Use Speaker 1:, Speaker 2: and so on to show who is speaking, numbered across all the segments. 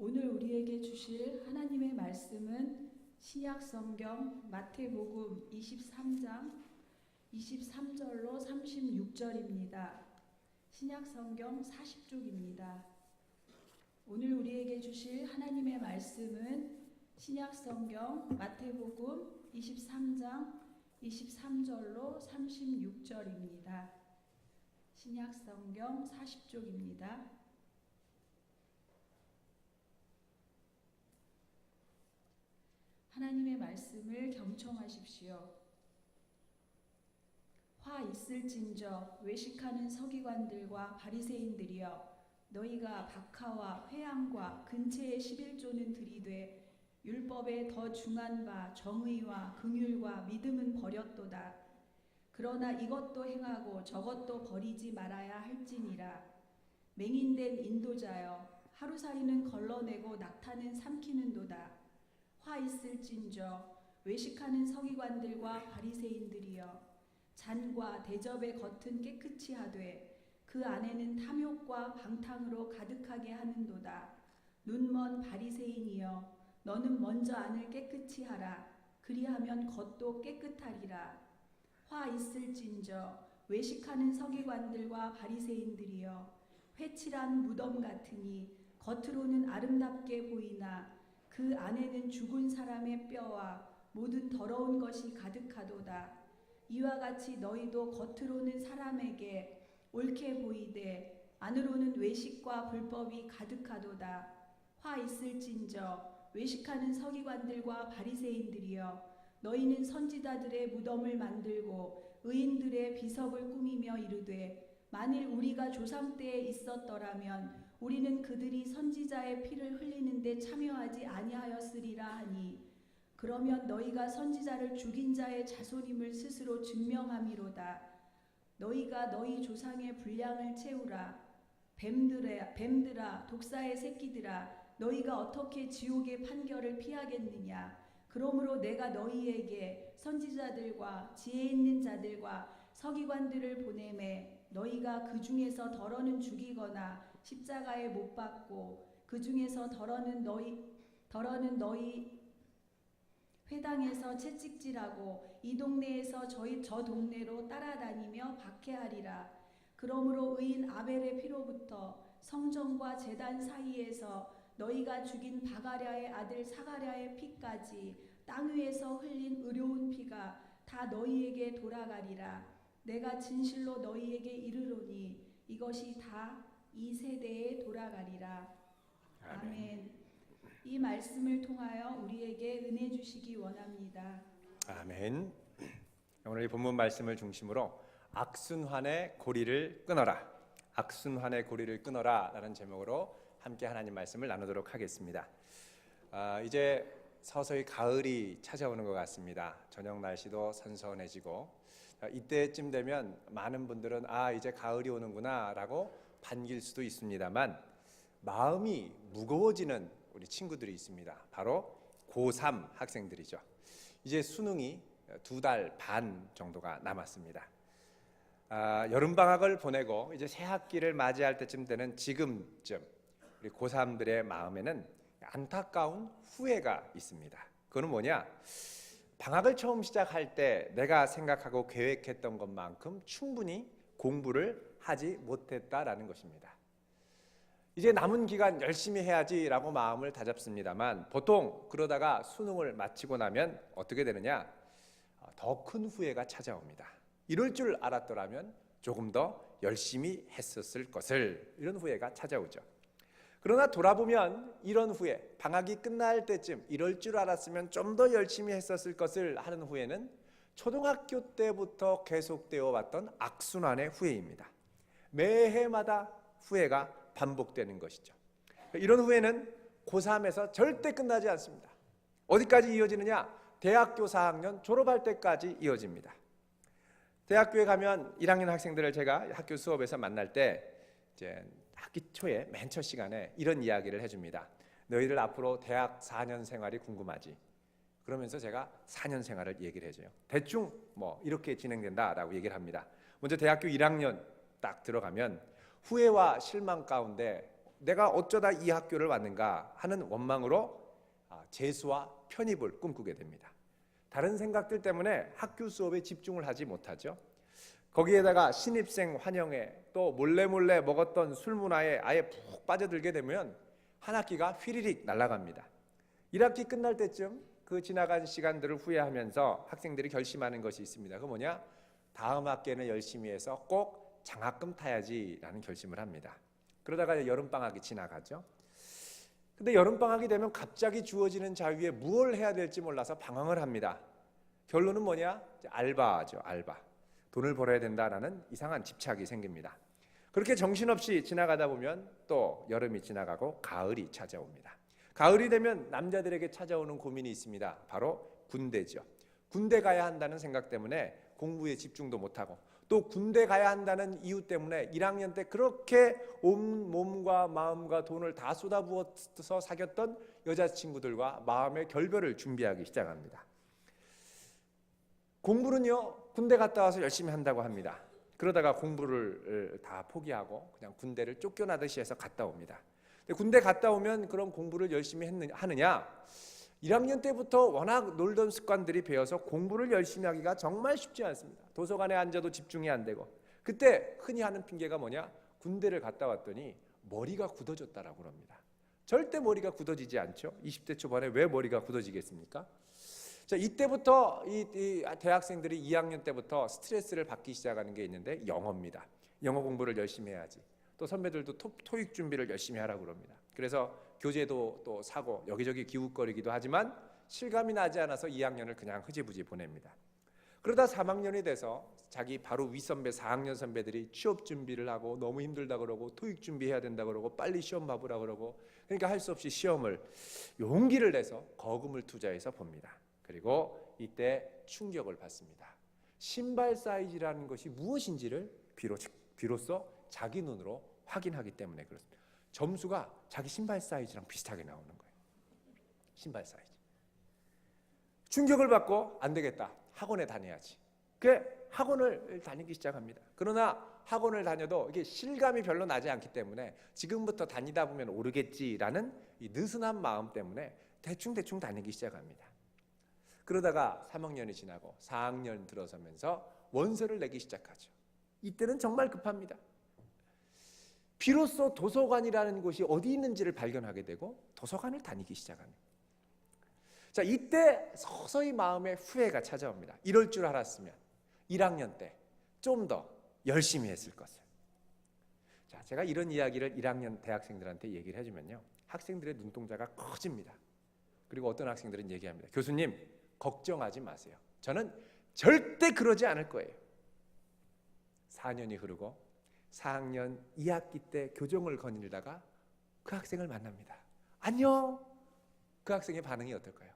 Speaker 1: 오늘 우리에게 주실 하나님의 말씀은 신약성경 마태복음 23장 23절로 36절입니다. 신약성경 40쪽입니다. 오늘 우리에게 주실 하나님의 말씀은 신약성경 마태복음 23장 23절로 36절입니다. 신약성경 40쪽입니다. 하나님의 말씀을 경청하십시오. 화 있을진저 외식하는 서기관들과 바리새인들이여, 너희가 박하와 회향과 근체의 11조는 들이되 율법에 더 중한 바 정의와 긍휼과 믿음은 버렸도다. 그러나 이것도 행하고 저것도 버리지 말아야 할지니라. 맹인된 인도자여, 하루살이는 걸러내고 낙타는 삼키는도다. 화 있을진저 외식하는 서기관들과 바리새인들이여, 잔과 대접의 겉은 깨끗이 하되 그 안에는 탐욕과 방탕으로 가득하게 하는도다. 눈먼 바리새인이여, 너는 먼저 안을 깨끗이 하라. 그리하면 겉도 깨끗하리라. 화 있을진저 외식하는 서기관들과 바리새인들이여, 회칠한 무덤 같으니 겉으로는 아름답게 보이나 그 안에는 죽은 사람의 뼈와 모든 더러운 것이 가득하도다. 이와 같이 너희도 겉으로는 사람에게 옳게 보이되 안으로는 외식과 불법이 가득하도다. 화 있을진저 외식하는 서기관들과 바리새인들이여, 너희는 선지자들의 무덤을 만들고 의인들의 비석을 꾸미며 이르되, 만일 우리가 조상 때에 있었더라면 우리는 그들이 선지자의 피를 흘리는데 참여하지 아니하였으리라 하니, 그러면 너희가 선지자를 죽인 자의 자손임을 스스로 증명함이로다. 너희가 너희 조상의 분량을 채우라. 뱀들아 독사의 새끼들아, 너희가 어떻게 지옥의 판결을 피하겠느냐. 그러므로 내가 너희에게 선지자들과 지혜 있는 자들과 서기관들을 보내매, 너희가 그 중에서 덜어는 죽이거나 십자가에 못 박고 그 중에서 덜어는 너희 회당에서 채찍질하고 이 동네에서 저 동네로 따라다니며 박해하리라. 그러므로 의인 아벨의 피로부터 성전과 제단 사이에서 너희가 죽인 바가랴의 아들 사가랴의 피까지 땅 위에서 흘린 의로운 피가 다 너희에게 돌아가리라. 내가 진실로 너희에게 이르노니 이것이 다 이 세대에 돌아가리라. 아멘. 이 말씀을 통하여 우리에게 은혜 주시기 원합니다.
Speaker 2: 아멘. 오늘 이 본문 말씀을 중심으로 악순환의 고리를 끊어라, 악순환의 고리를 끊어라 라는 제목으로 함께 하나님 말씀을 나누도록 하겠습니다. 이제 서서히 가을이 찾아오는 것 같습니다. 저녁 날씨도 선선해지고, 이때쯤 되면 많은 분들은 이제 가을이 오는구나 라고 반길 수도 있습니다만, 마음이 무거워지는 우리 친구들이 있습니다. 바로 고3 학생들이죠. 이제 수능이 2달 반 정도가 남았습니다. 여름방학을 보내고 이제 새 학기를 맞이할 때쯤 되는 지금쯤, 우리 고3들의 마음에는 안타까운 후회가 있습니다. 그건 뭐냐? 방학을 처음 시작할 때 내가 생각하고 계획했던 것만큼 충분히 공부를 하지 못했다라는 것입니다. 이제 남은 기간 열심히 해야지라고 마음을 다잡습니다만, 보통 그러다가 수능을 마치고 나면 어떻게 되느냐? 더 큰 후회가 찾아옵니다. 이럴 줄 알았더라면 조금 더 열심히 했었을 것을, 이런 후회가 찾아오죠. 그러나 돌아보면 이런 후회, 방학이 끝날 때쯤 이럴 줄 알았으면 좀 더 열심히 했었을 것을 하는 후회는 초등학교 때부터 계속되어 왔던 악순환의 후회입니다. 매해마다 후회가 반복되는 것이죠. 이런 후회는 고3에서 절대 끝나지 않습니다. 어디까지 이어지느냐? 대학교 4학년 졸업할 때까지 이어집니다. 대학교에 가면 1학년 학생들을 제가 학교 수업에서 만날 때 이제 학기 초에 맨 첫 시간에 이런 이야기를 해줍니다. 너희들 앞으로 대학 4년 생활이 궁금하지? 그러면서 제가 4년 생활을 얘기를 해줘요. 대충 뭐 이렇게 진행된다라고 얘기를 합니다. 먼저 대학교 1학년 딱 들어가면 후회와 실망 가운데 내가 어쩌다 이 학교를 왔는가 하는 원망으로 재수와 편입을 꿈꾸게 됩니다. 다른 생각들 때문에 학교 수업에 집중을 하지 못하죠. 거기에다가 신입생 환영회 또 몰래 먹었던 술 문화에 아예 푹 빠져들게 되면 한 학기가 휘리릭 날아갑니다. 1학기 끝날 때쯤 그 지나간 시간들을 후회하면서 학생들이 결심하는 것이 있습니다. 그 뭐냐? 다음 학기에는 열심히 해서 꼭 장학금 타야지라는 결심을 합니다. 그러다가 여름방학이 지나가죠. 근데 여름방학이 되면 갑자기 주어지는 자유에 무엇을 해야 될지 몰라서 방황을 합니다. 결론은 뭐냐? 알바죠, 알바. 돈을 벌어야 된다라는 이상한 집착이 생깁니다. 그렇게 정신없이 지나가다 보면 또 여름이 지나가고 가을이 찾아옵니다. 가을이 되면 남자들에게 찾아오는 고민이 있습니다. 바로 군대죠. 군대 가야 한다는 생각 때문에 공부에 집중도 못하고 또 군대 가야 한다는 이유 때문에 1학년 때 그렇게 온 몸과 마음과 돈을 다 쏟아부어서 사귀었던 여자친구들과 마음의 결별을 준비하기 시작합니다. 공부는요, 군대 갔다 와서 열심히 한다고 합니다. 그러다가 공부를 다 포기하고 그냥 군대를 쫓겨나듯이 해서 갔다 옵니다. 근데 군대 갔다 오면 그런 공부를 열심히 하느냐? 1학년 때부터 워낙 놀던 습관들이 배어서 공부를 열심히 하기가 정말 쉽지 않습니다. 도서관에 앉아도 집중이 안 되고, 그때 흔히 하는 핑계가 뭐냐? 군대를 갔다 왔더니 머리가 굳어졌다라고 합니다. 절대 머리가 굳어지지 않죠. 20대 초반에 왜 머리가 굳어지겠습니까? 자, 이때부터 이 대학생들이 2학년 때부터 스트레스를 받기 시작하는 게 있는데 영어입니다. 영어 공부를 열심히 해야지. 또 선배들도 토익 준비를 열심히 하라고 그럽니다. 그래서 교재도 또 사고 여기저기 기웃거리기도 하지만 실감이 나지 않아서 2학년을 그냥 흐지부지 보냅니다. 그러다 3학년이 돼서 자기 바로 윗선배 4학년 선배들이 취업 준비를 하고 너무 힘들다 그러고 토익 준비해야 된다 그러고 빨리 시험 봐보라 그러고, 그러니까 할 수 없이 시험을 용기를 내서 거금을 투자해서 봅니다. 그리고 이때 충격을 받습니다. 신발 사이즈라는 것이 무엇인지를 비로소 자기 눈으로 확인하기 때문에 그렇습니다. 점수가 자기 신발 사이즈랑 비슷하게 나오는 거예요. 신발 사이즈. 충격을 받고 안 되겠다. 학원에 다녀야지. 그 학원을 다니기 시작합니다. 그러나 학원을 다녀도 이게 실감이 별로 나지 않기 때문에 지금부터 다니다 보면 오르겠지라는 이 느슨한 마음 때문에 대충 다니기 시작합니다. 그러다가 3학년이 지나고 4학년 들어서면서 원서를 내기 시작하죠. 이때는 정말 급합니다. 비로소 도서관이라는 곳이 어디 있는지를 발견하게 되고 도서관을 다니기 시작합니다. 자, 이때 서서히 마음에 후회가 찾아옵니다. 이럴 줄 알았으면 1학년 때 좀 더 열심히 했을 것을. 자, 제가 이런 이야기를 1학년 대학생들한테 얘기를 해주면요, 학생들의 눈동자가 커집니다. 그리고 어떤 학생들은 얘기합니다. 교수님, 걱정하지 마세요. 저는 절대 그러지 않을 거예요. 4년이 흐르고 4학년 2학기 때 교정을 거닐다가 그 학생을 만납니다. 안녕. 그 학생의 반응이 어떨까요?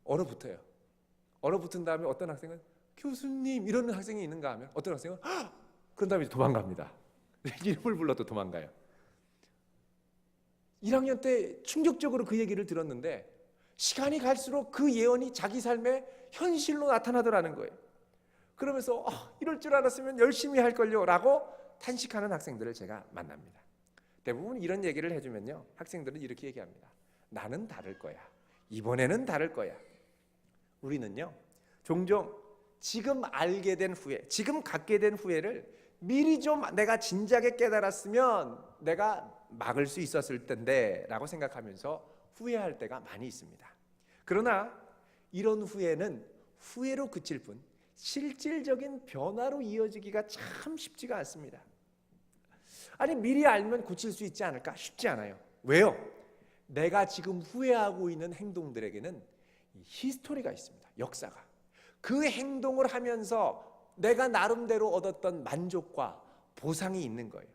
Speaker 2: 얼어붙어요. 얼어붙은 다음에 어떤 학생은 교수님 이러는 학생이 있는가 하면 어떤 학생은 그런 다음에 도망갑니다. 이름을 불러도 도망가요. 1학년 때 충격적으로 그 얘기를 들었는데 시간이 갈수록 그 예언이 자기 삶의 현실로 나타나더라는 거예요. 그러면서 이럴 줄 알았으면 열심히 할 걸요 라고 탄식하는 학생들을 제가 만납니다. 대부분 이런 얘기를 해주면요, 학생들은 이렇게 얘기합니다. 나는 다를 거야. 이번에는 다를 거야. 우리는요, 종종 지금 알게 된 후회, 지금 갖게 된 후회를 미리 좀 내가 진작에 깨달았으면 내가 막을 수 있었을 텐데 라고 생각하면서 후회할 때가 많이 있습니다. 그러나 이런 후회는 후회로 그칠 뿐 실질적인 변화로 이어지기가 참 쉽지가 않습니다. 아니, 미리 알면 고칠 수 있지 않을까? 쉽지 않아요. 왜요? 내가 지금 후회하고 있는 행동들에게는 히스토리가 있습니다. 역사가. 그 행동을 하면서 내가 나름대로 얻었던 만족과 보상이 있는 거예요.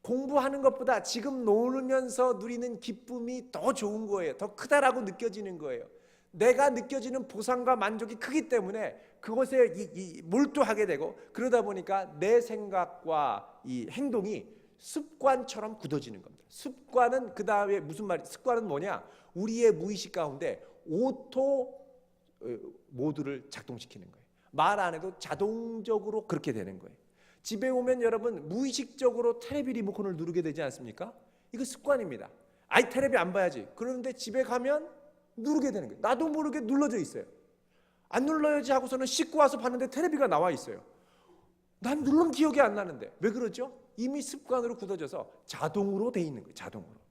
Speaker 2: 공부하는 것보다 지금 놀면서 누리는 기쁨이 더 좋은 거예요. 더 크다라고 느껴지는 거예요. 내가 느껴지는 보상과 만족이 크기 때문에 그것에 몰두하게 되고, 그러다 보니까 내 생각과 이 행동이 습관처럼 굳어지는 겁니다. 습관은 그 다음에 무슨 말이? 습관은 뭐냐? 우리의 무의식 가운데 오토 모드를 작동시키는 거예요. 말 안 해도 자동적으로 그렇게 되는 거예요. 집에 오면 여러분 무의식적으로 텔레비 리모컨을 누르게 되지 않습니까? 이거 습관입니다. 아이 텔레비 안 봐야지. 그런데 집에 가면 누르게 되는 거예요. 나도 모르게 눌러져 있어요. 안 눌러야지 하고서는 씻고 와서 봤는데 텔레비가 나와 있어요. 난 누른 기억이 안 나는데 왜 그러죠? 이미 습관으로 굳어져서 자동으로 돼 있는 거예요. 자동으로.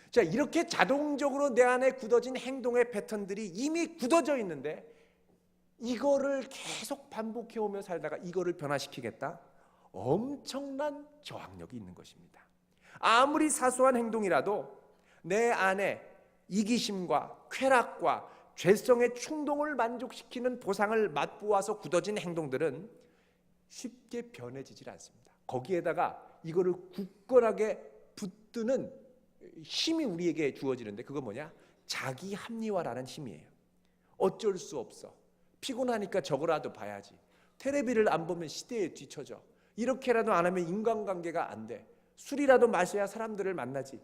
Speaker 2: 자, 이렇게 자동적으로 내 안에 굳어진 행동의 패턴들이 이미 굳어져 있는데 이거를 계속 반복해 오며 살다가 이거를 변화시키겠다? 엄청난 저항력이 있는 것입니다. 아무리 사소한 행동이라도 내 안에 이기심과 쾌락과 죄성의 충동을 만족시키는 보상을 맛보아서 굳어진 행동들은 쉽게 변해지질 않습니다. 거기에다가 이거를 굳건하게 붙드는 힘이 우리에게 주어지는데 그건 뭐냐? 자기 합리화라는 힘이에요. 어쩔 수 없어. 피곤하니까 저거라도 봐야지. 텔레비를 안 보면 시대에 뒤처져. 이렇게라도 안 하면 인간관계가 안 돼. 술이라도 마셔야 사람들을 만나지.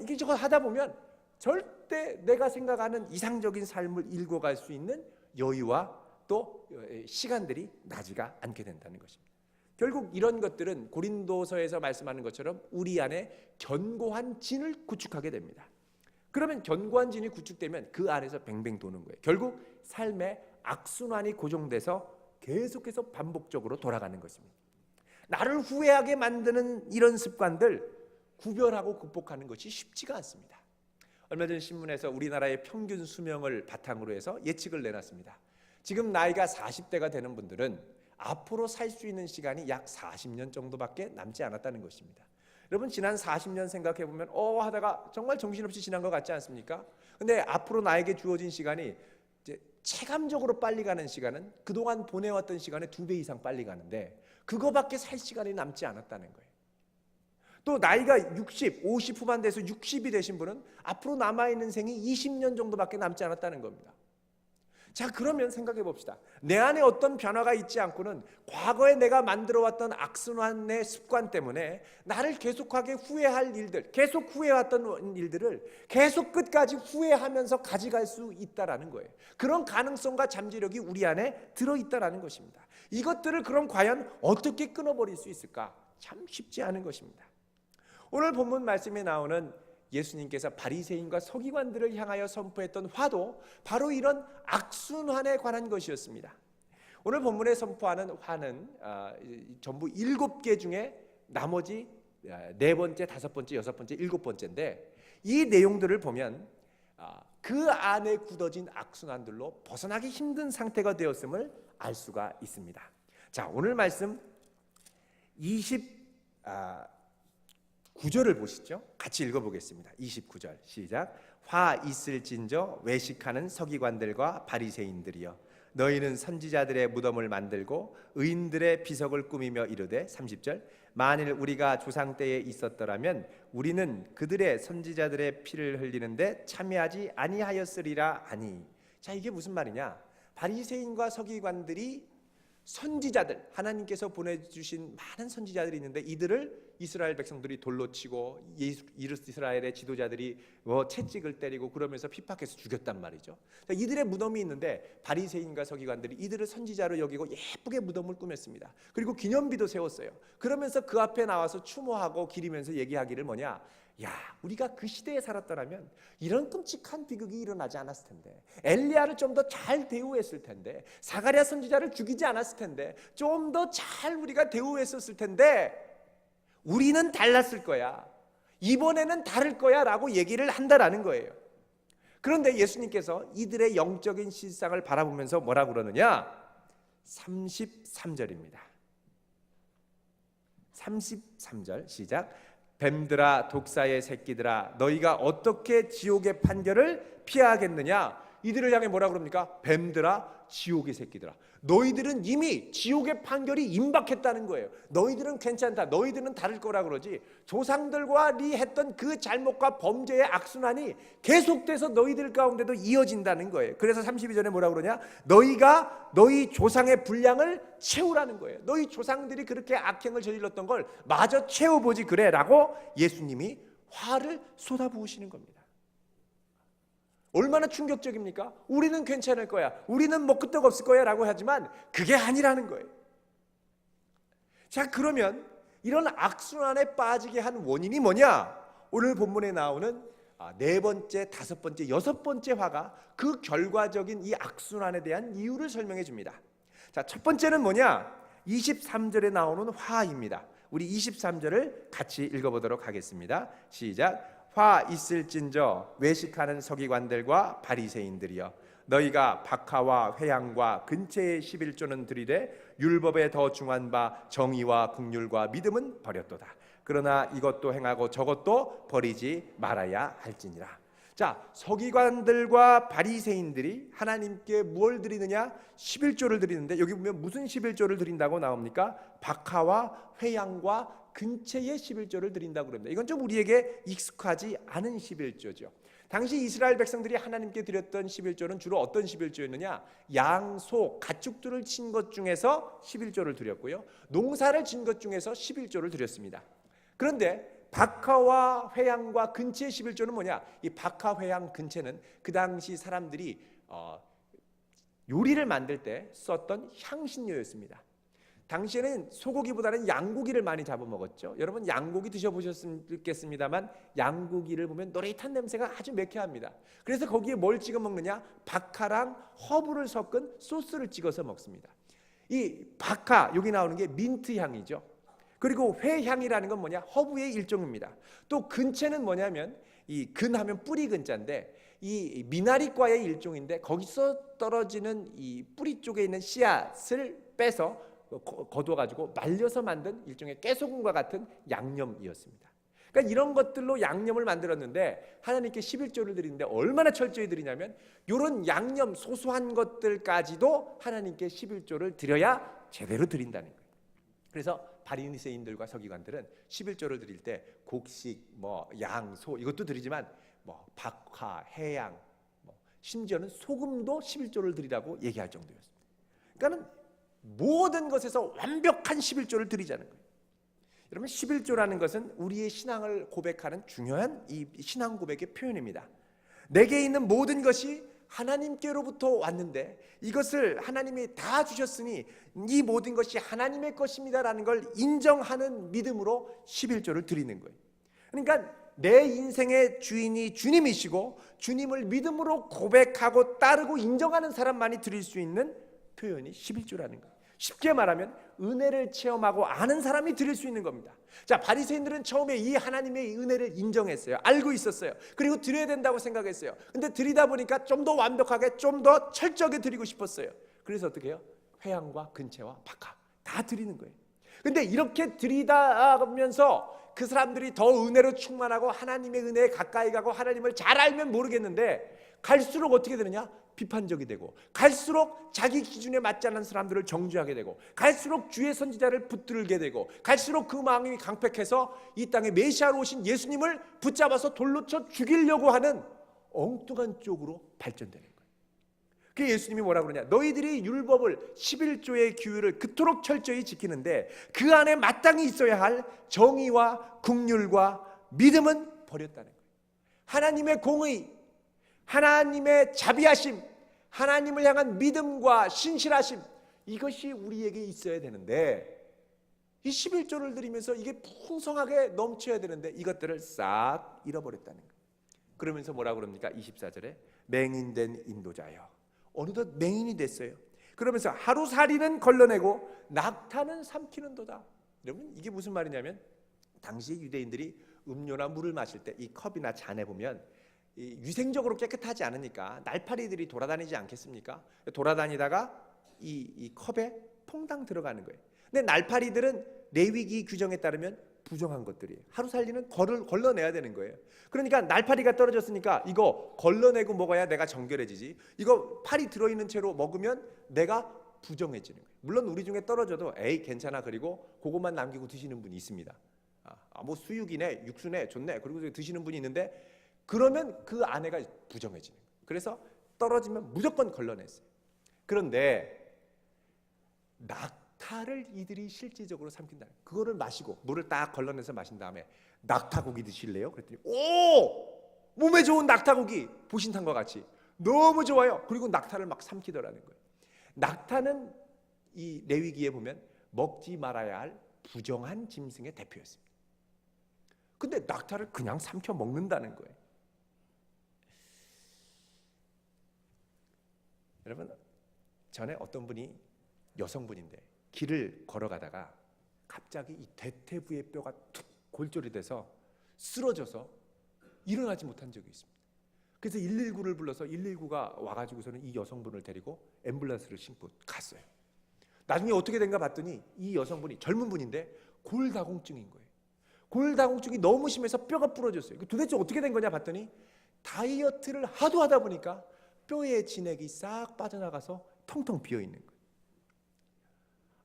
Speaker 2: 이게 저거 하다 보면 절대 내가 생각하는 이상적인 삶을 읽어갈 수 있는 여유와 또 시간들이 나지가 않게 된다는 것입니다. 결국 이런 것들은 고린도서에서 말씀하는 것처럼 우리 안에 견고한 진을 구축하게 됩니다. 그러면 견고한 진이 구축되면 그 안에서 뱅뱅 도는 거예요. 결국 삶의 악순환이 고정돼서 계속해서 반복적으로 돌아가는 것입니다. 나를 후회하게 만드는 이런 습관들 구별하고 극복하는 것이 쉽지가 않습니다. 얼마 전 신문에서 우리나라의 평균 수명을 바탕으로 해서 예측을 내놨습니다. 지금 나이가 40대가 되는 분들은 앞으로 살 수 있는 시간이 약 40년 정도밖에 남지 않았다는 것입니다. 여러분 지난 40년 생각해 보면 하다가 정말 정신없이 지난 것 같지 않습니까? 근데 앞으로 나에게 주어진 시간이 이제 체감적으로 빨리 가는 시간은 그동안 보내왔던 시간의 2배 이상 빨리 가는데 그거밖에 살 시간이 남지 않았다는 거예요. 또 나이가 60, 50 후반 돼서 60이 되신 분은 앞으로 남아있는 생이 20년 정도밖에 남지 않았다는 겁니다. 자, 그러면 생각해 봅시다. 내 안에 어떤 변화가 있지 않고는 과거에 내가 만들어왔던 악순환의 습관 때문에 나를 계속하게 후회할 일들, 계속 후회했던 일들을 계속 끝까지 후회하면서 가져갈 수 있다라는 거예요. 그런 가능성과 잠재력이 우리 안에 들어있다라는 것입니다. 이것들을 그럼 과연 어떻게 끊어버릴 수 있을까? 참 쉽지 않은 것입니다. 오늘 본문 말씀에 나오는 예수님께서 바리새인과 서기관들을 향하여 선포했던 화도 바로 이런 악순환에 관한 것이었습니다. 오늘 본문에 선포하는 화는 전부 7개 중에 나머지 4번째, 5번째, 6번째, 7번째인데 이 내용들을 보면 그 안에 굳어진 악순환들로 벗어나기 힘든 상태가 되었음을 알 수가 있습니다. 자, 오늘 말씀 29절을 보시죠. 같이 읽어보겠습니다. 29절 시작. 화 있을진저 외식하는 서기관들과 바리새인들이여 너희는 선지자들의 무덤을 만들고 의인들의 비석을 꾸미며 이르되 30절 만일 우리가 조상 때에 있었더라면 우리는 그들의 선지자들의 피를 흘리는데 참여하지 아니하였으리라 하니. 자, 이게 무슨 말이냐? 바리새인과 서기관들이 선지자들, 하나님께서 보내주신 많은 선지자들이 있는데 이들을 이스라엘 백성들이 돌로 치고 이스라엘의 지도자들이 채찍을 때리고 그러면서 핍박해서 죽였단 말이죠. 이들의 무덤이 있는데 바리새인과 서기관들이 이들을 선지자로 여기고 예쁘게 무덤을 꾸몄습니다. 그리고 기념비도 세웠어요. 그러면서 그 앞에 나와서 추모하고 기리면서 얘기하기를 뭐냐? 야, 우리가 그 시대에 살았더라면 이런 끔찍한 비극이 일어나지 않았을 텐데, 엘리야를 좀 더 잘 대우했을 텐데, 사가랴 선지자를 죽이지 않았을 텐데, 좀 더 잘 우리가 대우했었을 텐데 우리는 달랐을 거야, 이번에는 다를 거야 라고 얘기를 한다라는 거예요. 그런데 예수님께서 이들의 영적인 실상을 바라보면서 뭐라 그러느냐? 33절입니다 33절 시작. 뱀들아 독사의 새끼들아 너희가 어떻게 지옥의 판결을 피하겠느냐? 이들을 향해 뭐라 그럽니까? 뱀들아 지옥의 새끼들아 너희들은 이미 지옥의 판결이 임박했다는 거예요. 너희들은 괜찮다, 너희들은 다를 거라 그러지. 조상들과 했던 그 잘못과 범죄의 악순환이 계속돼서 너희들 가운데도 이어진다는 거예요. 그래서 32절에 뭐라 그러냐? 너희가 너희 조상의 분량을 채우라는 거예요. 너희 조상들이 그렇게 악행을 저질렀던 걸 마저 채워보지 그래 라고 예수님이 화를 쏟아부으시는 겁니다. 얼마나 충격적입니까? 우리는 괜찮을 거야, 우리는 뭐 끄떡 없을 거야 라고 하지만 그게 아니라는 거예요. 자, 그러면 이런 악순환에 빠지게 한 원인이 뭐냐? 오늘 본문에 나오는 네 번째, 다섯 번째, 여섯 번째 화가 그 결과적인 이 악순환에 대한 이유를 설명해 줍니다. 자, 첫 번째는 뭐냐? 23절에 나오는 화입니다. 우리 23절을 같이 읽어보도록 하겠습니다. 시작. 화 있을진저 외식하는 서기관들과 바리새인들이여, 너희가 박하와 회향과 근체의 11조는 드리되 율법에 더 중한 바 정의와 긍휼과 믿음은 버렸도다. 그러나 이것도 행하고 저것도 버리지 말아야 할지니라. 자, 서기관들과 바리새인들이 하나님께 무엇을 드리느냐? 11조를 드리는데, 여기 보면 무슨 11조를 드린다고 나옵니까? 박하와 회향과 근체의 11조를 드린다고 그럽니다. 이건 좀 우리에게 익숙하지 않은 11조죠. 당시 이스라엘 백성들이 하나님께 드렸던 11조는 주로 어떤 11조였느냐? 양, 소, 가축들을 친 것 중에서 11조를 드렸고요, 농사를 진 것 중에서 11조를 드렸습니다. 그런데 박하와 회향과 근체의 11조는 뭐냐? 이 박하, 회향, 근체는 그 당시 사람들이 요리를 만들 때 썼던 향신료였습니다. 당시에는 소고기보다는 양고기를 많이 잡아먹었죠. 여러분 양고기 드셔보셨겠습니다만 양고기를 보면 노릇한 냄새가 아주 매캐합니다. 그래서 거기에 뭘 찍어 먹느냐? 박하랑 허브를 섞은 소스를 찍어서 먹습니다. 이 박하, 여기 나오는 게 민트 향이죠. 그리고 회향이라는 건 뭐냐? 허브의 일종입니다. 또 근체는 뭐냐면, 이 근하면 뿌리 근자인데 이 미나리과의 일종인데, 거기서 떨어지는 이 뿌리 쪽에 있는 씨앗을 빼서 거둬가지고 말려서 만든 일종의 깨소금과 같은 양념이었습니다. 그러니까 이런 것들로 양념을 만들었는데, 하나님께 11조를 드리는데 얼마나 철저히 드리냐면, 이런 양념 소소한 것들까지도 하나님께 11조를 드려야 제대로 드린다는 거예요. 그래서 바리새인들과 서기관들은 11조를 드릴 때 곡식, 양, 소 이것도 드리지만 박하, 해양, 심지어는 소금도 11조를 드리라고 얘기할 정도였습니다. 그러니까는 모든 것에서 완벽한 11조를 드리자는 거예요. 여러분, 11조라는 것은 우리의 신앙을 고백하는 중요한 이 신앙 고백의 표현입니다. 내게 있는 모든 것이 하나님께로부터 왔는데 이것을 하나님이 다 주셨으니 이 모든 것이 하나님의 것입니다라는 걸 인정하는 믿음으로 11조를 드리는 거예요. 그러니까 내 인생의 주인이 주님이시고 주님을 믿음으로 고백하고 따르고 인정하는 사람만이 드릴 수 있는 표현이 11조라는 거예요. 쉽게 말하면 은혜를 체험하고 아는 사람이 드릴 수 있는 겁니다. 자, 바리새인들은 처음에 이 하나님의 은혜를 인정했어요. 알고 있었어요. 그리고 드려야 된다고 생각했어요. 근데 드리다 보니까 좀 더 완벽하게, 좀 더 철저하게 드리고 싶었어요. 그래서 어떻게 해요? 회향과 근체와 박하 다 드리는 거예요. 근데 이렇게 드리다 하면서 그 사람들이 더 은혜로 충만하고 하나님의 은혜에 가까이 가고 하나님을 잘 알면 모르겠는데, 갈수록 어떻게 되느냐? 비판적이 되고, 갈수록 자기 기준에 맞지 않는 사람들을 정죄하게 되고, 갈수록 주의 선지자를 붙들게 되고, 갈수록 그 마음이 강팍해서 이 땅에 메시아로 오신 예수님을 붙잡아서 돌로 쳐 죽이려고 하는 엉뚱한 쪽으로 발전되는 거예요. 그 예수님이 뭐라고 그러냐? 너희들이 율법을 11조의 규율을 그토록 철저히 지키는데 그 안에 마땅히 있어야 할 정의와 긍휼과 믿음은 버렸다는 거예요. 하나님의 공의, 하나님의 자비하심, 하나님을 향한 믿음과 신실하심, 이것이 우리에게 있어야 되는데, 이 11조를 드리면서 이게 풍성하게 넘쳐야 되는데 이것들을 싹 잃어버렸다는 거예요. 그러면서 뭐라고 그럽니까? 24절에 맹인된 인도자여, 어느덧 맹인이 됐어요. 그러면서 하루살이는 걸러내고 낙타는 삼키는도다. 여러분, 이게 무슨 말이냐면, 당시 유대인들이 음료나 물을 마실 때 이 컵이나 잔에 보면 위생적으로 깨끗하지 않으니까 날파리들이 돌아다니지 않겠습니까? 돌아다니다가 이 컵에 퐁당 들어가는 거예요. 근데 날파리들은 레위기 규정에 따르면 부정한 것들이에요. 하루살이는 걸러내야 되는 거예요. 그러니까 날파리가 떨어졌으니까 이거 걸러내고 먹어야 내가 정결해지지, 이거 팔이 들어있는 채로 먹으면 내가 부정해지는 거예요. 물론 우리 중에 떨어져도 에이 괜찮아, 그리고 그것만 남기고 드시는 분이 있습니다. 뭐 수육이네, 육수네, 좋네, 그리고 드시는 분이 있는데, 그러면 그 아내가 부정해지는 거예요. 그래서 떨어지면 무조건 걸러냈어요. 그런데 낙타를 이들이 실질적으로 삼킨다. 그거를 마시고 물을 딱 걸러내서 마신 다음에 낙타고기 드실래요? 그랬더니 오! 몸에 좋은 낙타고기, 보신탕과 같이 너무 좋아요. 그리고 낙타를 막 삼키더라는 거예요. 낙타는 이 레위기에 보면 먹지 말아야 할 부정한 짐승의 대표였습니다. 근데 낙타를 그냥 삼켜 먹는다는 거예요. 여러분, 전에 어떤 분이 여성분인데 길을 걸어가다가 갑자기 이 대퇴부의 뼈가 툭 골절이 돼서 쓰러져서 일어나지 못한 적이 있습니다. 그래서 119를 불러서 119가 와가지고서는 이 여성분을 데리고 앰뷸런스를 싣고 갔어요. 나중에 어떻게 된가 봤더니 이 여성분이 젊은 분인데 골다공증인 거예요. 골다공증이 너무 심해서 뼈가 부러졌어요. 도대체 어떻게 된 거냐 봤더니 다이어트를 하도 하다 보니까 뼈의 진액이 싹 빠져나가서 텅텅 비어 있는 거예요.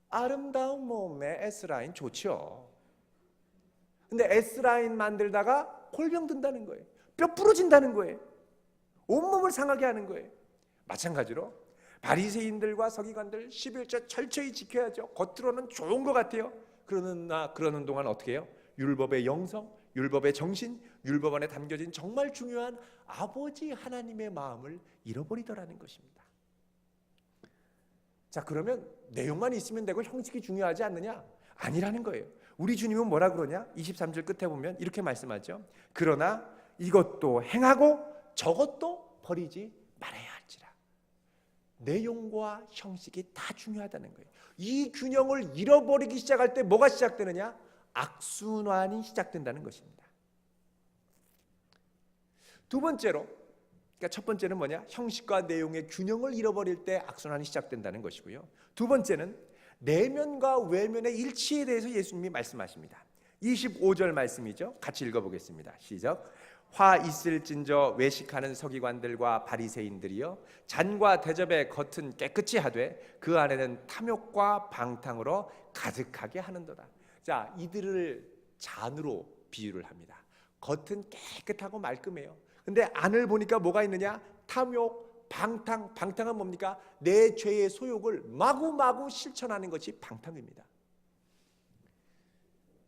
Speaker 2: 아름다운 몸에 S라인 좋죠. 근데 S라인 만들다가 골병 든다는 거예요. 뼈 부러진다는 거예요. 온몸을 상하게 하는 거예요. 마찬가지로 바리새인들과 서기관들 11조 철저히 지켜야죠. 겉으로는 좋은 것 같아요. 그러는 동안 어떻게 해요? 율법의 영성, 율법의 정신, 율법 안에 담겨진 정말 중요한 아버지 하나님의 마음을 잃어버리더라는 것입니다. 자, 그러면 내용만 있으면 되고 형식이 중요하지 않느냐? 아니라는 거예요. 우리 주님은 뭐라 그러냐? 23절 끝에 보면 이렇게 말씀하죠. 그러나 이것도 행하고 저것도 버리지 말아야 할지라. 내용과 형식이 다 중요하다는 거예요. 이 균형을 잃어버리기 시작할 때 뭐가 시작되느냐? 악순환이 시작된다는 것입니다. 두 번째로, 그러니까 첫 번째는 뭐냐? 형식과 내용의 균형을 잃어버릴 때 악순환이 시작된다는 것이고요. 두 번째는 내면과 외면의 일치에 대해서 예수님이 말씀하십니다. 25절 말씀이죠. 같이 읽어보겠습니다. 시작. 화 있을진저 외식하는 서기관들과 바리새인들이여 잔과 대접의 겉은 깨끗이 하되 그 안에는 탐욕과 방탕으로 가득하게 하는도다. 자, 이들을 잔으로 비유를 합니다. 겉은 깨끗하고 말끔해요. 근데 안을 보니까 뭐가 있느냐? 탐욕, 방탕. 방탕은 뭡니까? 내 죄의 소욕을 마구마구 실천하는 것이 방탕입니다.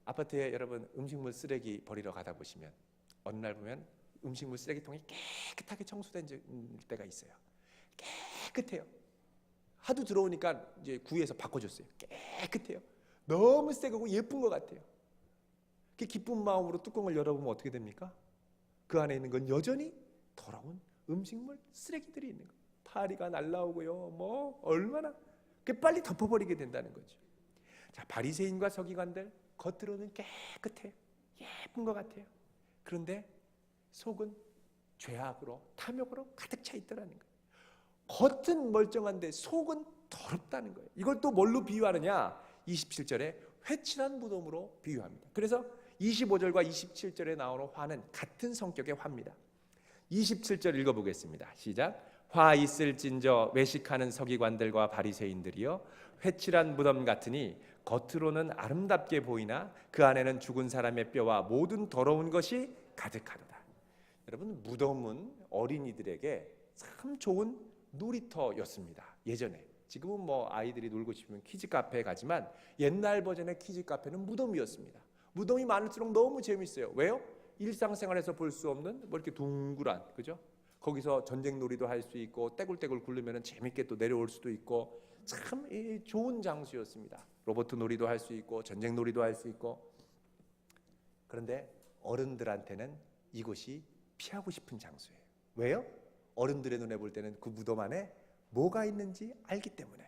Speaker 2: 아파트에 여러분 음식물 쓰레기 버리러 가다 보시면 어느 날 보면 음식물 쓰레기통이 깨끗하게 청소된 때가 있어요. 깨끗해요. 하도 들어오니까 이제 구에서 바꿔줬어요. 깨끗해요. 너무 새 거고 예쁜 것 같아요. 그 기쁜 마음으로 뚜껑을 열어보면 어떻게 됩니까? 그 안에 있는 건 여전히 더러운 음식물 쓰레기들이 있는 거예요. 파리가 날라오고요. 뭐 얼마나 빨리 덮어버리게 된다는 거죠. 자, 바리새인과 서기관들 겉으로는 깨끗해요. 예쁜 것 같아요. 그런데 속은 죄악으로 탐욕으로 가득 차 있더라는 거예요. 겉은 멀쩡한데 속은 더럽다는 거예요. 이걸 또 뭘로 비유하느냐? 27절에 회칠한 무덤으로 비유합니다. 그래서 25절과 27절에 나오는 화는 같은 성격의 화입니다. 27절 읽어보겠습니다. 시작. 화 있을진저 외식하는 서기관들과 바리새인들이여 회칠한 무덤 같으니 겉으로는 아름답게 보이나 그 안에는 죽은 사람의 뼈와 모든 더러운 것이 가득하도다. 여러분, 무덤은 어린이들에게 참 좋은 놀이터였습니다. 예전에. 지금은 뭐 아이들이 놀고 싶으면 키즈 카페에 가지만 옛날 버전의 키즈 카페는 무덤이었습니다. 무덤이 많을수록 너무 재밌어요. 왜요? 일상생활에서 볼 수 없는 뭐 이렇게 둥그란, 그죠? 거기서 전쟁 놀이도 할 수 있고 떼굴떼굴 굴르면 재밌게 또 내려올 수도 있고 참 좋은 장소였습니다. 로봇 놀이도 할 수 있고 전쟁 놀이도 할 수 있고. 그런데 어른들한테는 이곳이 피하고 싶은 장소예요. 왜요? 어른들의 눈에 볼 때는 그 무덤 안에 뭐가 있는지 알기 때문에.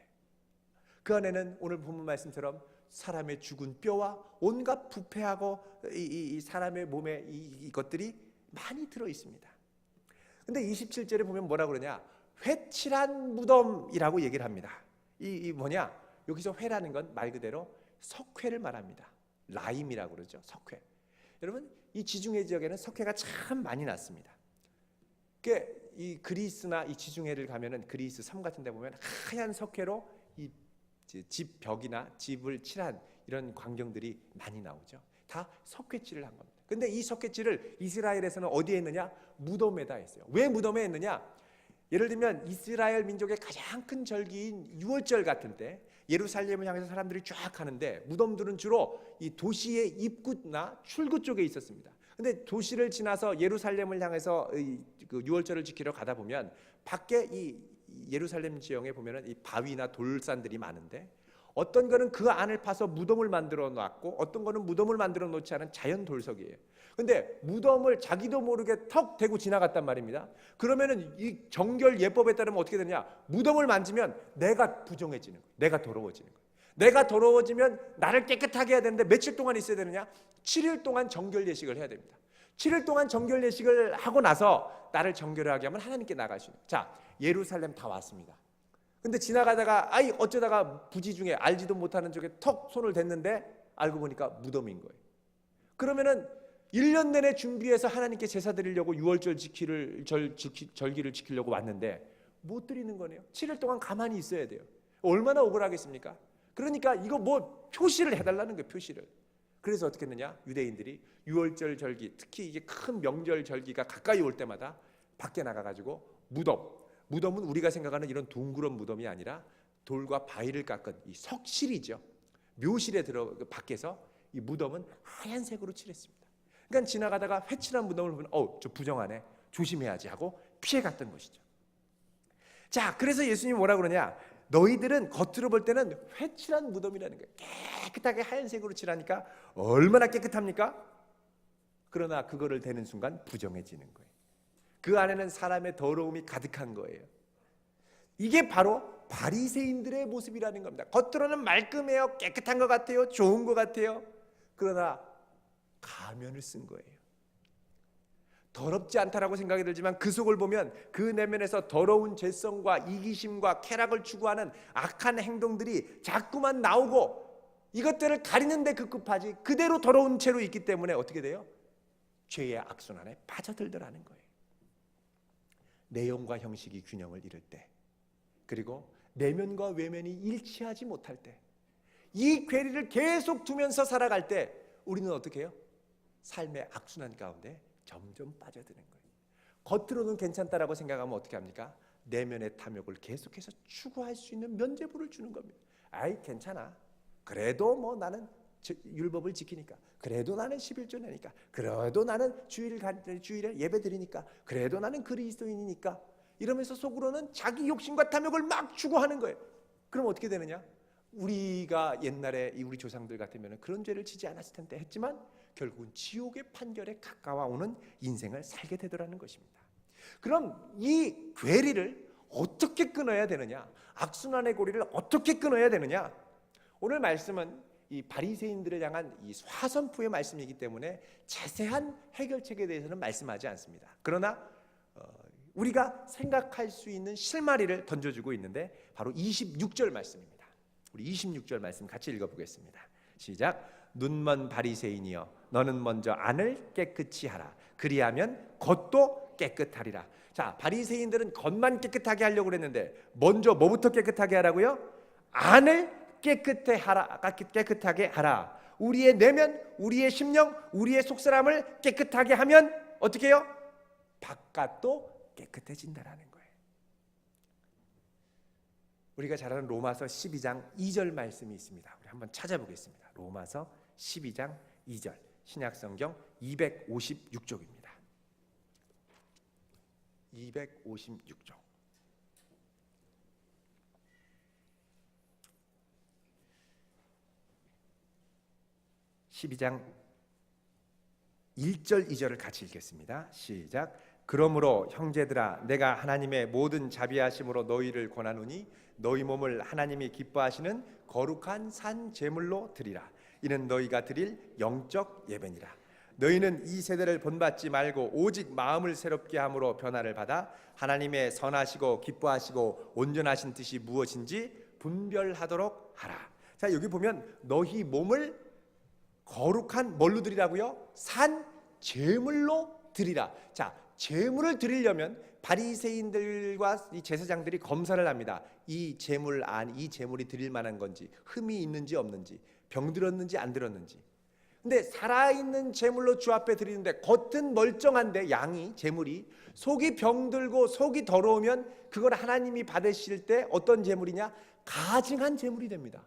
Speaker 2: 그 안에는 오늘 본문 말씀처럼 사람의 죽은 뼈와 온갖 부패하고 이 사람의 몸에 이것들이 많이 들어 있습니다. 근데 27절에 보면 뭐라 그러냐? 회칠한 무덤이라고 얘기를 합니다. 이 뭐냐? 여기서 회라는 건 말 그대로 석회를 말합니다. 라임이라고 그러죠. 석회. 여러분, 이 지중해 지역에는 석회가 참 많이 났습니다. 이 그리스나 이 지중해를 가면은 그리스 섬 같은 데 보면 하얀 석회로 이 집 벽이나 집을 칠한 이런 광경들이 많이 나오죠. 다 석회칠을 한 겁니다. 근데 이 석회칠을 이스라엘에서는 어디에 했느냐? 무덤에다 했어요. 왜 무덤에 했느냐? 예를 들면 이스라엘 민족의 가장 큰 절기인 유월절 같은 때 예루살렘을 향해서 사람들이 쫙 가는데 무덤들은 주로 이 도시의 입구나 출구 쪽에 있었습니다. 근데 도시를 지나서 예루살렘을 향해서 그 유월절을 지키러 가다 보면 밖에 이 예루살렘 지형에 보면은 이 바위나 돌산들이 많은데 어떤 거는 그 안을 파서 무덤을 만들어 놨고 어떤 거는 무덤을 만들어 놓지 않은 자연 돌석이에요. 근데 무덤을 자기도 모르게 턱 대고 지나갔단 말입니다. 그러면은 이 정결 예법에 따르면 어떻게 되냐? 무덤을 만지면 내가 부정해지는 거예요. 내가 더러워지는 거예요. 내가 더러워지면 나를 깨끗하게 해야 되는데 며칠 동안 있어야 되느냐? 7일 동안 정결 예식을 해야 됩니다. 7일 동안 정결 예식을 하고 나서 나를 정결하게 하면 하나님께 나갈 수 있는. 자, 예루살렘 다 왔습니다. 근데 지나가다가 어쩌다가 부지 중에 알지도 못하는 쪽에 턱 손을 댔는데 알고 보니까 무덤인 거예요. 그러면은 1년 내내 준비해서 하나님께 제사 드리려고 6월절 절기를 지키려고 왔는데 못 드리는 거네요. 7일 동안 가만히 있어야 돼요. 얼마나 억울하겠습니까? 그러니까 이거 뭐 표시를 해달라는 거예요. 표시를. 그래서 어떻게 했느냐? 유대인들이 6월절 절기, 특히 이게 큰 명절 절기가 가까이 올 때마다 밖에 나가가지고 무덤은 우리가 생각하는 이런 둥그런 무덤이 아니라 돌과 바위를 깎은 이 석실이죠. 묘실에 밖에서 이 무덤은 하얀색으로 칠했습니다. 그러니까 지나가다가 회칠한 무덤을 보면 저 부정하네, 조심해야지 하고 피해갔던 것이죠. 자, 그래서 예수님이 뭐라 그러냐? 너희들은 겉으로 볼 때는 회칠한 무덤이라는 거예요. 깨끗하게 하얀색으로 칠하니까 얼마나 깨끗합니까? 그러나 그거를 대는 순간 부정해지는 거예요. 그 안에는 사람의 더러움이 가득한 거예요. 이게 바로 바리새인들의 모습이라는 겁니다. 겉으로는 말끔해요, 깨끗한 것 같아요, 좋은 것 같아요. 그러나 가면을 쓴 거예요. 더럽지 않다라고 생각이 들지만 그 속을 보면 그 내면에서 더러운 죄성과 이기심과 쾌락을 추구하는 악한 행동들이 자꾸만 나오고 이것들을 가리는데 급급하지 그대로 더러운 채로 있기 때문에 어떻게 돼요? 죄의 악순환에 빠져들더라는 거예요. 내용과 형식이 균형을 잃을 때, 그리고 내면과 외면이 일치하지 못할 때, 이 괴리를 계속 두면서 살아갈 때 우리는 어떻게 해요? 삶의 악순환 가운데 점점 빠져드는 거예요. 겉으로는 괜찮다라고 생각하면 어떻게 합니까? 내면의 탐욕을 계속해서 추구할 수 있는 면죄부를 주는 겁니다. 아이 괜찮아, 그래도 뭐 나는 율법을 지키니까, 그래도 나는 11조 내니까, 그래도 나는 주일에 예배 드리니까, 그래도 나는 그리스도인이니까, 이러면서 속으로는 자기 욕심과 탐욕을 막 추구하는 거예요. 그럼 어떻게 되느냐? 우리가 옛날에 우리 조상들 같으면 그런 죄를 지지 않았을 텐데 했지만 결국은 지옥의 판결에 가까워오는 인생을 살게 되더라는 것입니다. 그럼 이 괴리를 어떻게 끊어야 되느냐? 악순환의 고리를 어떻게 끊어야 되느냐? 오늘 말씀은 이 바리새인들을 향한 이 화선푸의 말씀이기 때문에 자세한 해결책에 대해서는 말씀하지 않습니다. 그러나 우리가 생각할 수 있는 실마리를 던져주고 있는데 바로 26절 말씀입니다. 우리 26절 말씀 같이 읽어보겠습니다. 시작. 눈먼 바리새인이여, 너는 먼저 안을 깨끗이 하라. 그리하면 겉도 깨끗하리라. 자, 바리새인들은 겉만 깨끗하게 하려고 그랬는데 먼저 뭐부터 깨끗하게 하라고요? 안을 깨끗하게 하라. 우리의 내면, 우리의 심령, 우리의 속사람을 깨끗하게 하면 어떻게 해요? 바깥도 깨끗해진다라는 거예요. 우리가 잘 아는 로마서 12장 2절 말씀이 있습니다. 우리 한번 찾아보겠습니다. 로마서 12장 2절, 신약성경 256쪽입니다. 256쪽. (12장) 1절 2절을 같이 읽겠습니다. 시작. 그러므로 형제들아, 내가 하나님의 모든 자비하심으로 너희를 권하노니 너희 몸을 하나님이 기뻐하시는 거룩한 산 제물로 드리라. 이는 너희가 드릴 영적 예배니라. 너희는 이 세대를 본받지 말고 오직 마음을 새롭게 함으로 변화를 받아 하나님의 선하시고 기뻐하시고 온전하신 뜻이 무엇인지 분별하도록 하라. 자, 여기 보면 너희 몸을 거룩한 뭘로 드리라고요? 산 제물로 드리라. 자, 제물을 드리려면 바리새인들과 이 제사장들이 검사를 합니다. 이 제물이 드릴 만한 건지, 흠이 있는지 없는지, 병들었는지 안 들었는지. 근데 살아있는 제물로 주 앞에 드리는데 겉은 멀쩡한데 제물이 속이 병들고 속이 더러우면 그걸 하나님이 받으실 때 어떤 제물이냐? 가증한 제물이 됩니다.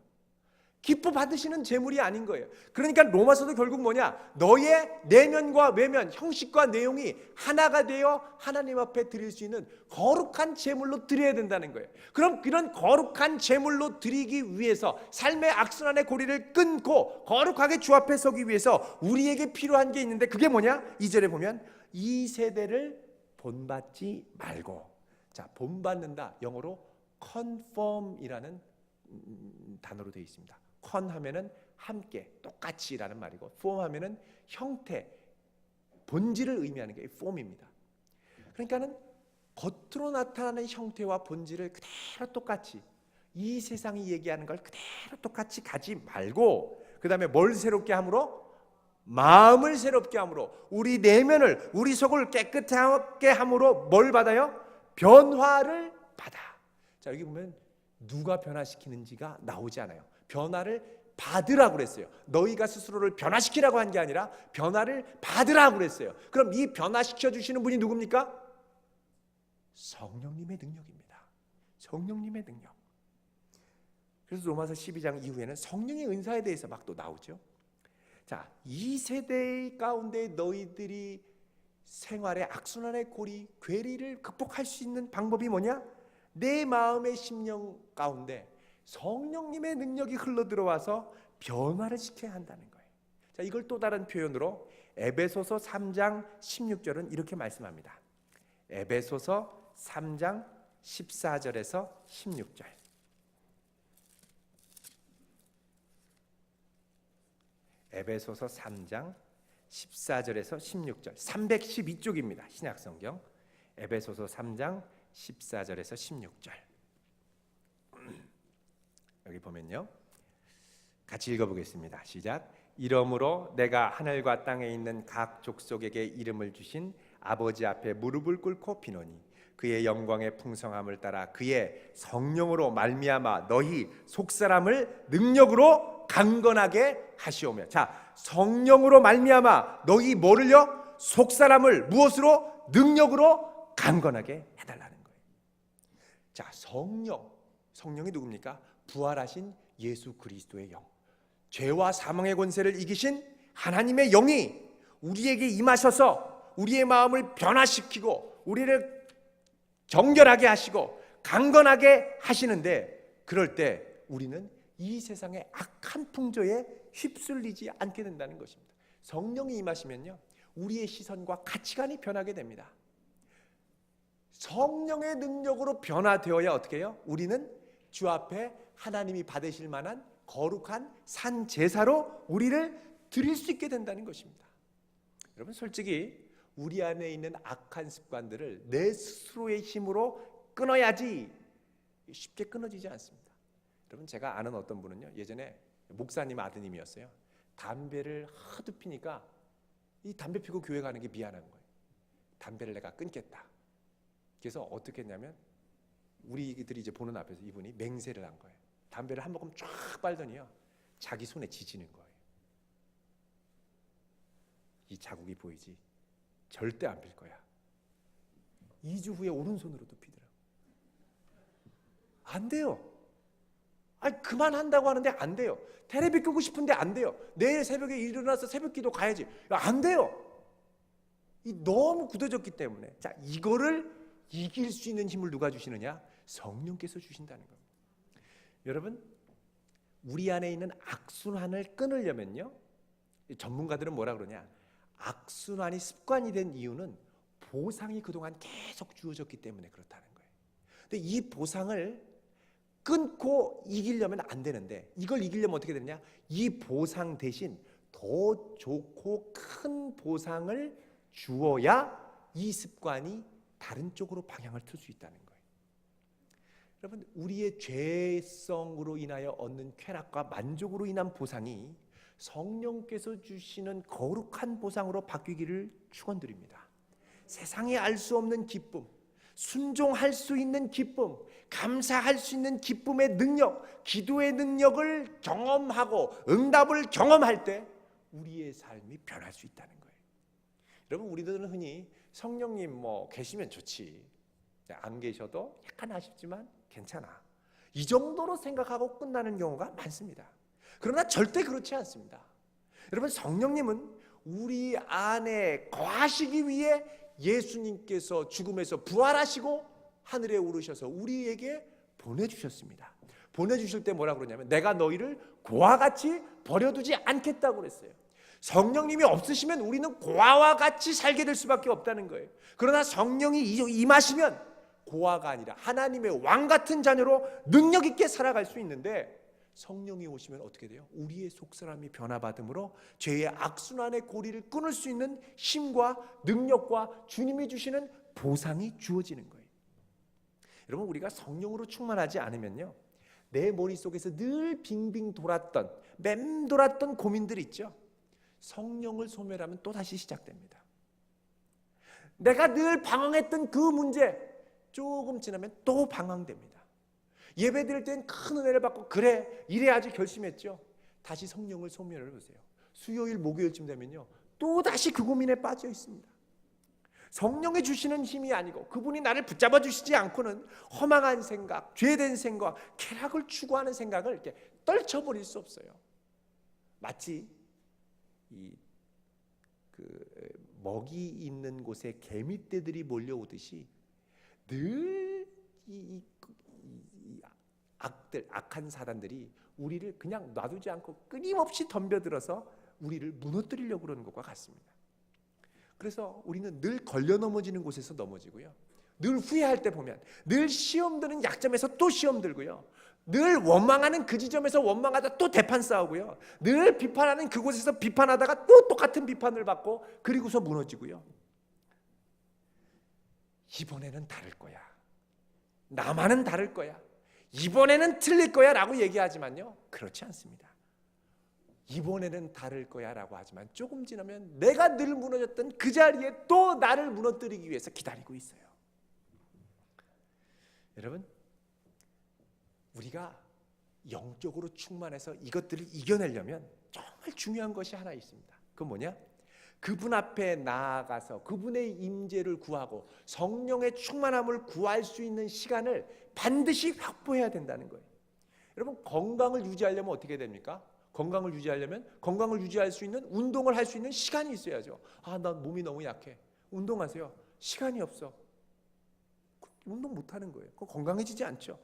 Speaker 2: 기뻐 받으시는 제물이 아닌 거예요. 그러니까 로마서도 결국 뭐냐? 너의 내면과 외면, 형식과 내용이 하나가 되어 하나님 앞에 드릴 수 있는 거룩한 제물로 드려야 된다는 거예요. 그럼 그런 거룩한 제물로 드리기 위해서 삶의 악순환의 고리를 끊고 거룩하게 주 앞에 서기 위해서 우리에게 필요한 게 있는데 그게 뭐냐? 2절에 보면 이 세대를 본받지 말고, 자, 본받는다 영어로 conform이라는 단어로 되어 있습니다. con 하면은 함께, 똑같이라는 말이고, form 하면은 형태, 본질을 의미하는 게 form입니다. 그러니까는 겉으로 나타나는 형태와 본질을 그대로 똑같이, 이 세상이 얘기하는 걸 그대로 똑같이 가지 말고, 그 다음에 뭘 새롭게 함으로? 마음을 새롭게 함으로, 우리 내면을, 우리 속을 깨끗하게 함으로 뭘 받아요? 변화를 받아. 자, 여기 보면 누가 변화시키는지가 나오지 않아요. 변화를 받으라고 그랬어요. 너희가 스스로를 변화시키라고 한 게 아니라 변화를 받으라고 그랬어요. 그럼 이 변화시켜 주시는 분이 누굽니까? 성령님의 능력입니다. 성령님의 능력. 그래서 로마서 12장 이후에는 성령의 은사에 대해서 막 또 나오죠. 자, 이 세대 가운데 너희들이 생활의 악순환의 고리, 괴리를 극복할 수 있는 방법이 뭐냐? 내 마음의 심령 가운데 성령님의 능력이 흘러들어와서 변화를 시켜야 한다는 거예요. 자, 이걸 또 다른 표현으로 에베소서 3장 16절은 이렇게 말씀합니다. 에베소서 3장 14절에서 16절. 에베소서 3장 14절에서 16절, 312쪽입니다. 신약성경 에베소서 3장 14절에서 16절. 여기 보면요, 같이 읽어보겠습니다. 시작. 이러므로 내가 하늘과 땅에 있는 각 족속에게 이름을 주신 아버지 앞에 무릎을 꿇고 비노니 그의 영광의 풍성함을 따라 그의 성령으로 말미암아 너희 속사람을 능력으로 강건하게 하시오며. 자, 성령으로 말미암아 너희 뭐를요? 속사람을 무엇으로? 능력으로 강건하게 해달라는 거예요. 자, 성령이 누굽니까? 부활하신 예수 그리스도의 영, 죄와 사망의 권세를 이기신 하나님의 영이 우리에게 임하셔서 우리의 마음을 변화시키고 우리를 정결하게 하시고 강건하게 하시는데, 그럴 때 우리는 이 세상의 악한 풍조에 휩쓸리지 않게 된다는 것입니다. 성령이 임하시면요, 우리의 시선과 가치관이 변하게 됩니다. 성령의 능력으로 변화되어야 어떻게 해요? 우리는 주 앞에 하나님이 받으실 만한 거룩한 산 제사로 우리를 드릴 수 있게 된다는 것입니다. 여러분, 솔직히 우리 안에 있는 악한 습관들을 내 스스로의 힘으로 끊어야지 쉽게 끊어지지 않습니다. 여러분, 제가 아는 어떤 분은요, 예전에 목사님 아드님이었어요. 담배를 하도 피니까 이 담배 피고 교회 가는 게 미안한 거예요. 담배를 내가 끊겠다. 그래서 어떻게 했냐면 우리들이 이제 보는 앞에서 이분이 맹세를 한 거예요. 담배를 한 모금 쫙 빨더니요, 자기 손에 지지는 거예요. 이 자국이 보이지? 절대 안 필 거야. 2주 후에 오른손으로도 피더라고요. 안 돼요. 아니, 그만한다고 하는데 안 돼요. 테레비 끄고 싶은데 안 돼요. 내일 새벽에 일어나서 새벽기도 가야지. 안 돼요. 너무 굳어졌기 때문에. 자, 이거를 이길 수 있는 힘을 누가 주시느냐? 성령께서 주신다는 겁니다. 여러분, 우리 안에 있는 악순환을 끊으려면요, 전문가들은 뭐라 그러냐? 악순환이 습관이 된 이유는 보상이 그동안 계속 주어졌기 때문에 그렇다는 거예요. 근데 이 보상을 끊고 이기려면 안 되는데, 이걸 이기려면 어떻게 되느냐? 이 보상 대신 더 좋고 큰 보상을 주어야 이 습관이 다른 쪽으로 방향을 틀 수 있다는 거예요. 여러분, 우리의 죄성으로 인하여 얻는 쾌락과 만족으로 인한 보상이 성령께서 주시는 거룩한 보상으로 바뀌기를 축원드립니다. 세상에 알 수 없는 기쁨, 순종할 수 있는 기쁨, 감사할 수 있는 기쁨의 능력, 기도의 능력을 경험하고 응답을 경험할 때 우리의 삶이 변할 수 있다는 거예요. 여러분, 우리들은 흔히 성령님 계시면 좋지, 안 계셔도 약간 아쉽지만 괜찮아, 이 정도로 생각하고 끝나는 경우가 많습니다. 그러나 절대 그렇지 않습니다. 여러분, 성령님은 우리 안에 거하시기 위해 예수님께서 죽음에서 부활하시고 하늘에 오르셔서 우리에게 보내주셨습니다. 보내주실 때 뭐라 그러냐면 내가 너희를 고와 같이 버려두지 않겠다고 그랬어요. 성령님이 없으시면 우리는 고아와 같이 살게 될 수밖에 없다는 거예요. 그러나 성령이 임하시면 고아가 아니라 하나님의 왕 같은 자녀로 능력 있게 살아갈 수 있는데, 성령이 오시면 어떻게 돼요? 우리의 속사람이 변화받음으로 죄의 악순환의 고리를 끊을 수 있는 힘과 능력과 주님이 주시는 보상이 주어지는 거예요. 여러분, 우리가 성령으로 충만하지 않으면요, 내 머릿속에서 늘 빙빙 돌았던 맴돌았던 고민들 있죠. 성령을 소멸하면 또다시 시작됩니다. 내가 늘 방황했던 그 문제 조금 지나면 또 방황됩니다. 예배 드릴 땐 큰 은혜를 받고 그래 이래야지 결심했죠. 다시 성령을 소멸해 보세요. 수요일 목요일쯤 되면요 또다시 그 고민에 빠져 있습니다. 성령이 주시는 힘이 아니고 그분이 나를 붙잡아 주시지 않고는 허망한 생각, 죄된 생각, 쾌락을 추구하는 생각을 이렇게 떨쳐버릴 수 없어요. 마치 먹이 있는 곳에 개미떼들이 몰려오듯이 늘 악한 사단들이 우리를 그냥 놔두지 않고 끊임없이 덤벼들어서 우리를 무너뜨리려고 그러는 것과 같습니다. 그래서 우리는 늘 걸려 넘어지는 곳에서 넘어지고요, 늘 후회할 때 보면 늘 시험 드는 약점에서 또 시험 들고요, 늘 원망하는 그 지점에서 원망하다 또 대판 싸우고요, 늘 비판하는 그곳에서 비판하다가 또 똑같은 비판을 받고 그리고서 무너지고요. 이번에는 다를 거야, 나만은 다를 거야, 이번에는 틀릴 거야 라고 얘기하지만요 그렇지 않습니다. 이번에는 다를 거야 라고 하지만 조금 지나면 내가 늘 무너졌던 그 자리에 또 나를 무너뜨리기 위해서 기다리고 있어요. 여러분, 우리가 영적으로 충만해서 이것들을 이겨내려면 정말 중요한 것이 하나 있습니다. 그건 뭐냐? 그분 앞에 나아가서 그분의 임재를 구하고 성령의 충만함을 구할 수 있는 시간을 반드시 확보해야 된다는 거예요. 여러분, 건강을 유지하려면 어떻게 됩니까? 건강을 유지하려면 건강을 유지할 수 있는 운동을 할 수 있는 시간이 있어야죠. 아, 난 몸이 너무 약해. 운동하세요. 시간이 없어. 운동 못하는 거예요. 그거 건강해지지 않죠.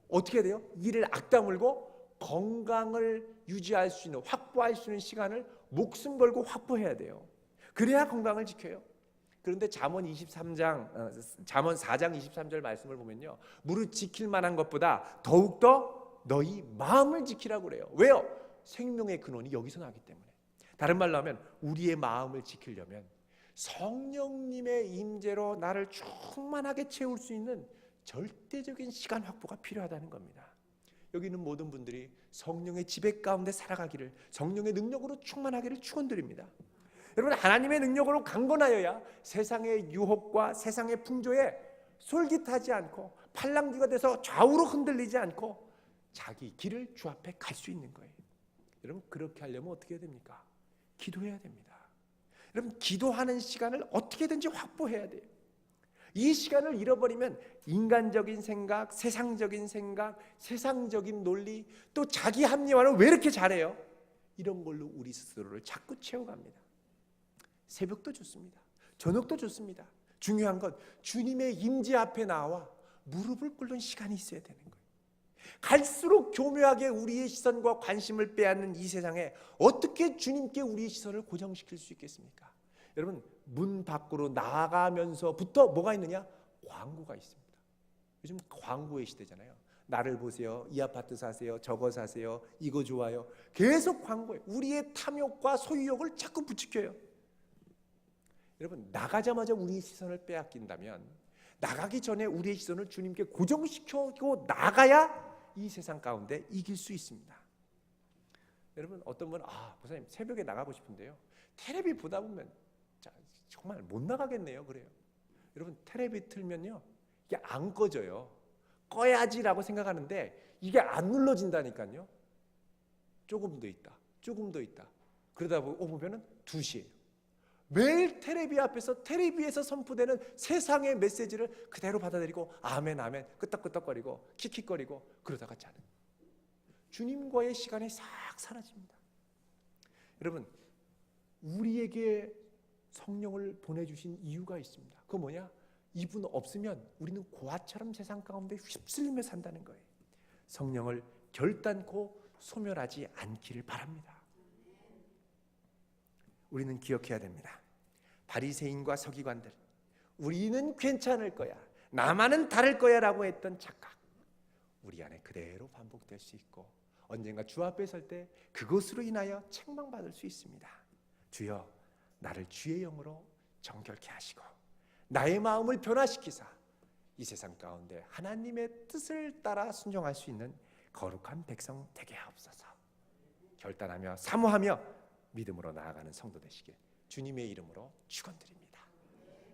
Speaker 2: 어떻게 돼요? 이를 악다물고 건강을 유지할 수 있는, 확보할 수 있는 시간을 목숨 걸고 확보해야 돼요. 그래야 건강을 지켜요. 그런데 잠언 4장 23절 말씀을 보면요, 무릇 지킬 만한 것보다 더욱더 너희 마음을 지키라고 그래요. 왜요? 생명의 근원이 여기서 나기 때문에. 다른 말로 하면 우리의 마음을 지키려면 성령님의 임재로 나를 충만하게 채울 수 있는 절대적인 시간 확보가 필요하다는 겁니다. 여기 있는 모든 분들이 성령의 지배 가운데 살아가기를, 성령의 능력으로 충만하기를 축원드립니다. 여러분, 하나님의 능력으로 강건하여야 세상의 유혹과 세상의 풍조에 솔깃하지 않고 팔랑귀가 돼서 좌우로 흔들리지 않고 자기 길을 주 앞에 갈 수 있는 거예요. 여러분, 그렇게 하려면 어떻게 해야 됩니까? 기도해야 됩니다. 여러분, 기도하는 시간을 어떻게든지 확보해야 돼요. 이 시간을 잃어버리면 인간적인 생각, 세상적인 생각, 세상적인 논리, 또 자기 합리화는 왜 이렇게 잘해요? 이런 걸로 우리 스스로를 자꾸 채워갑니다. 새벽도 좋습니다. 저녁도 좋습니다. 중요한 건 주님의 임재 앞에 나와 무릎을 꿇는 시간이 있어야 되는 거예요. 갈수록 교묘하게 우리의 시선과 관심을 빼앗는 이 세상에 어떻게 주님께 우리의 시선을 고정시킬 수 있겠습니까? 여러분, 문 밖으로 나가면서부터 뭐가 있느냐? 광고가 있습니다. 요즘 광고의 시대잖아요. 나를 보세요. 이 아파트 사세요. 저거 사세요. 이거 좋아요. 계속 광고예요. 우리의 탐욕과 소유욕을 자꾸 부추겨요. 여러분, 나가자마자 우리의 시선을 빼앗긴다면 나가기 전에 우리의 시선을 주님께 고정시키고 나가야 이 세상 가운데 이길 수 있습니다. 여러분, 어떤 분은 목사님 새벽에 나가고 싶은데요, 텔레비 보다 보면 정말 못 나가겠네요. 그래요. 여러분, 텔레비 틀면요 이게 안 꺼져요. 꺼야지라고 생각하는데 이게 안 눌러진다니까요. 조금 더 있다, 조금 더 있다. 그러다 보면은 2시예요. 매일 텔레비 앞에서 텔레비에서 선포되는 세상의 메시지를 그대로 받아들이고 아멘 아멘 끄떡끄떡거리고 킥킥거리고 그러다가 자는. 주님과의 시간이 싹 사라집니다. 여러분, 우리에게 성령을 보내주신 이유가 있습니다. 그거 뭐냐? 이분 없으면 우리는 고아처럼 세상 가운데 휩쓸리며 산다는 거예요. 성령을 결단코 소멸하지 않기를 바랍니다. 우리는 기억해야 됩니다. 바리새인과 서기관들, 우리는 괜찮을 거야, 나만은 다를 거야 라고 했던 착각, 우리 안에 그대로 반복될 수 있고 언젠가 주 앞에 설 때 그것으로 인하여 책망받을 수 있습니다. 주여, 나를 주의 영으로 정결케 하시고 나의 마음을 변화시키사 이 세상 가운데 하나님의 뜻을 따라 순종할 수 있는 거룩한 백성 되게 하옵소서. 결단하며 사모하며 믿음으로 나아가는 성도 되시길 주님의 이름으로 축원드립니다.